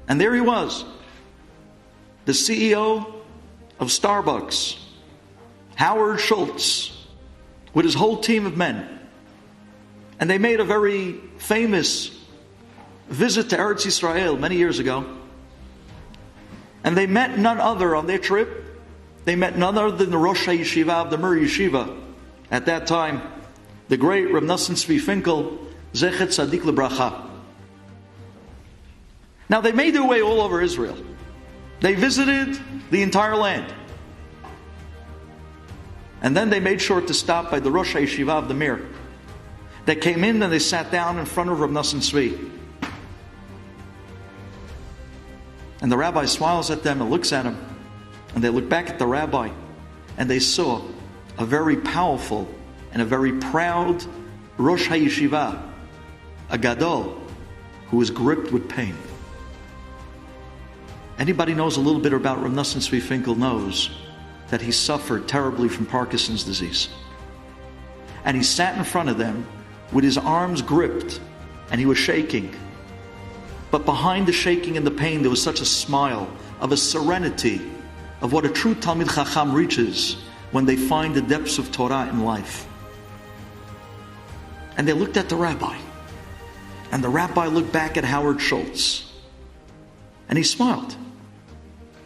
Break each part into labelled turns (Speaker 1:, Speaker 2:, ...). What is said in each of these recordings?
Speaker 1: And there he was, the CEO of Starbucks, Howard Schultz, with his whole team of men. And they made a very famous visit to Eretz Yisrael many years ago. And they met none other on their trip. They met none other than the Rosh Yeshiva of the Mir Yeshiva. At that time, the great Rabbi Nosson Tzvi Finkel, Zechet Tzadik Lebracha. Now they made their way all over Israel. They visited the entire land. And then they made sure to stop by the Rosh Yeshiva of the Mir. They came in and they sat down in front of Rabbi Nosson Tzvi. And the rabbi smiles at them and looks at them. And they look back at the rabbi. And they saw a very powerful and a very proud Rosh HaYeshiva, a Gadol, who was gripped with pain. Anybody knows a little bit about Rabbi Nosson Tzvi Finkel knows that he suffered terribly from Parkinson's disease. And he sat in front of them with his arms gripped, and he was shaking. But behind the shaking and the pain, there was such a smile of a serenity of what a true Talmid Chacham reaches when they find the depths of Torah in life. And they looked at the rabbi. And the rabbi looked back at Howard Schultz. And he smiled.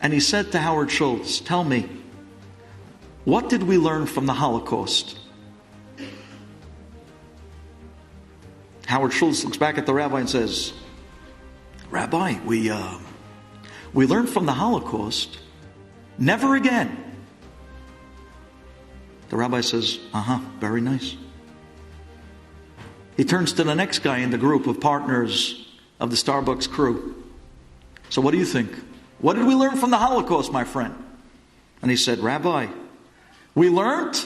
Speaker 1: And he said to Howard Schultz, "Tell me, what did we learn from the Holocaust?" Howard Schultz looks back at the rabbi and says, "Rabbi, we learned from the Holocaust, never again." The rabbi says, very nice. He turns to the next guy in the group of partners of the Starbucks crew. "So what do you think? What did we learn from the Holocaust, my friend?" And he said, "Rabbi, we learned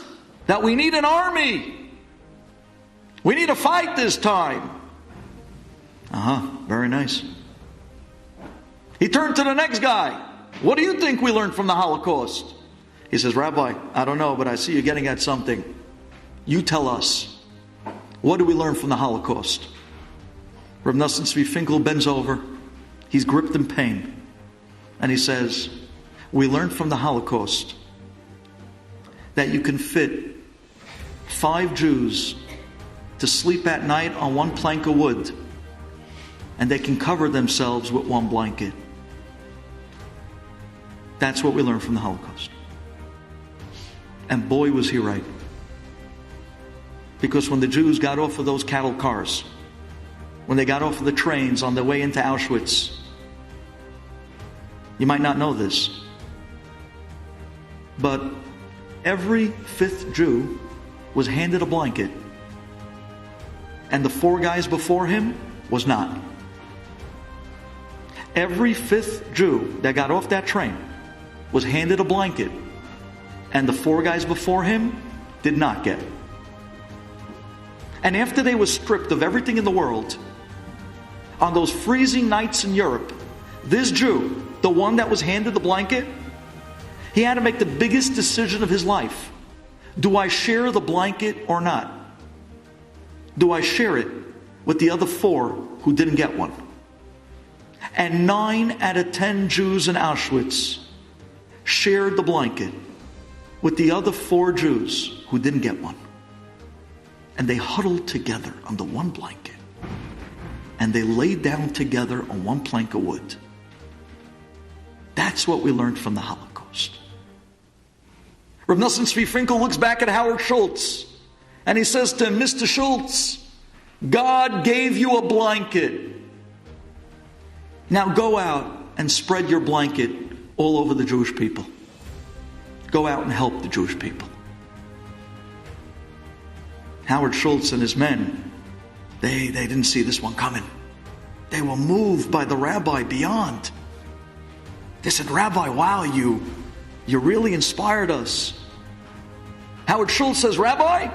Speaker 1: that we need an army. We need to fight this time." Very nice. He turned to the next guy. "What do you think we learned from the Holocaust?" He says, "Rabbi, I don't know, but I see you getting at something. You tell us. What do we learn from the Holocaust?" Rabbi Nosson Tzvi Finkel bends over. He's gripped in pain. And he says, "We learned from the Holocaust that you can fit 5 Jews to sleep at night on one plank of wood, and they can cover themselves with one blanket." That's what we learned from the Holocaust. And boy, was he right. Because when the Jews got off of those cattle cars, when they got off of the trains on their way into Auschwitz, you might not know this, but every 5th Jew was handed a blanket, and the 4 guys before him was not. Every 5th Jew that got off that train was handed a blanket, and the 4 guys before him did not get. And after they were stripped of everything in the world, on those freezing nights in Europe, this Jew, the one that was handed the blanket, he had to make the biggest decision of his life. Do I share the blanket or not? Do I share it with the other 4 who didn't get one? And 9 out of 10 Jews in Auschwitz shared the blanket with the other 4 Jews who didn't get one. And they huddled together under one blanket. And they laid down together on one plank of wood. That's what we learned from the Holocaust. Rabbi Nosson Tzvi Finkel looks back at Howard Schultz. And he says to him, "Mr. Schultz, God gave you a blanket. Now go out and spread your blanket all over the Jewish people. Go out and help the Jewish people." Howard Schultz and his men, they didn't see this one coming. They were moved by the rabbi beyond. They said, "Rabbi, wow, you really inspired us." Howard Schultz says, "Rabbi,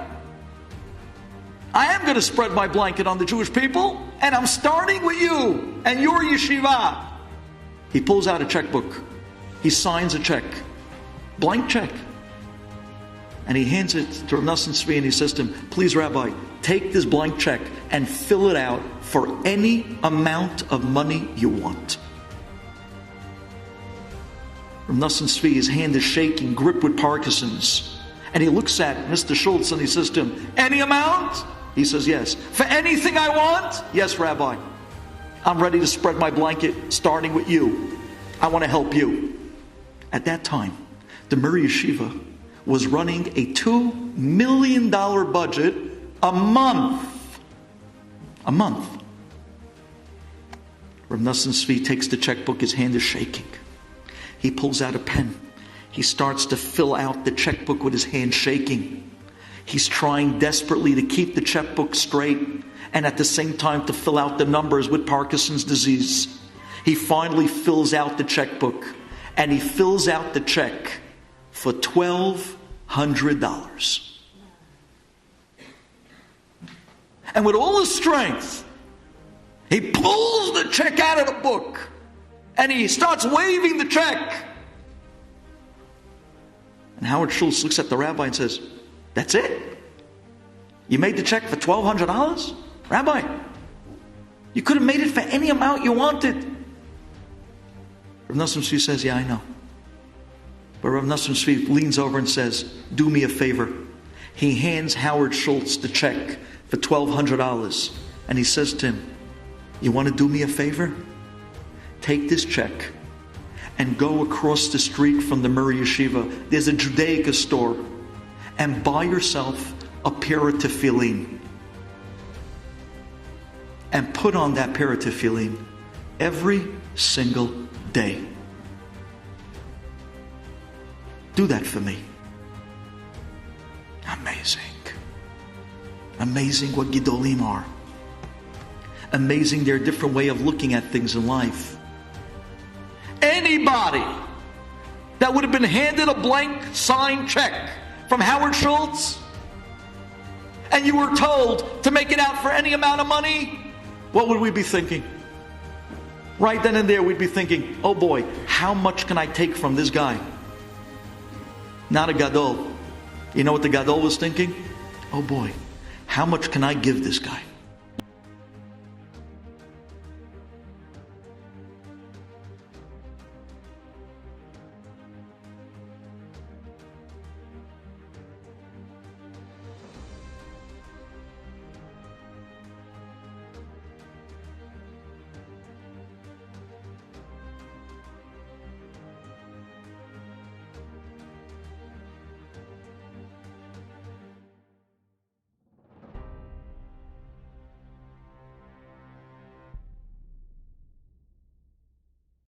Speaker 1: I am going to spread my blanket on the Jewish people, and I'm starting with you and your yeshiva." He pulls out a checkbook. He signs a check. Blank check. And he hands it to Rabbi Nosson Tzvi and he says to him, "Please, Rabbi, take this blank check and fill it out for any amount of money you want." Nosson Tzvi, his hand is shaking, gripped with Parkinson's. And he looks at Mr. Schultz and he says to him, "Any amount?" He says, "Yes." "For anything I want?" "Yes, Rabbi. I'm ready to spread my blanket, starting with you. I want to help you." At that time, the Mir Yeshiva was running a $2 million budget a month. A month. Rabbi Nosson Tzvi takes the checkbook, his hand is shaking. He pulls out a pen. He starts to fill out the checkbook with his hand shaking. He's trying desperately to keep the checkbook straight and at the same time to fill out the numbers with Parkinson's disease. He finally fills out the checkbook, and he fills out the check for $1,200. And with all his strength, he pulls the check out of the book and he starts waving the check. And Howard Schultz looks at the rabbi and says, "That's it? You made the check for $1,200? Rabbi, you could have made it for any amount you wanted." Rabbi Nosson Tzvi says, "Yeah, I know." But Rabbi Nosson Tzvi leans over and says, "Do me a favor." He hands Howard Schultz the check for $1,200. And he says to him, "You want to do me a favor? Take this check and go across the street from the Mir Yeshiva. There's a Judaica store. And buy yourself a pair of tefillin. And put on that pair of tefillin every single day. Do that for me." Amazing. Amazing what Gidolim are. Amazing their different way of looking at things in life. Anybody that would have been handed a blank signed check from Howard Schultz and you were told to make it out for any amount of money, what would we be thinking? Right then and there we'd be thinking, "Oh boy, how much can I take from this guy?" Not a gadol. You know what the gadol was thinking? "Oh boy, how much can I give this guy?"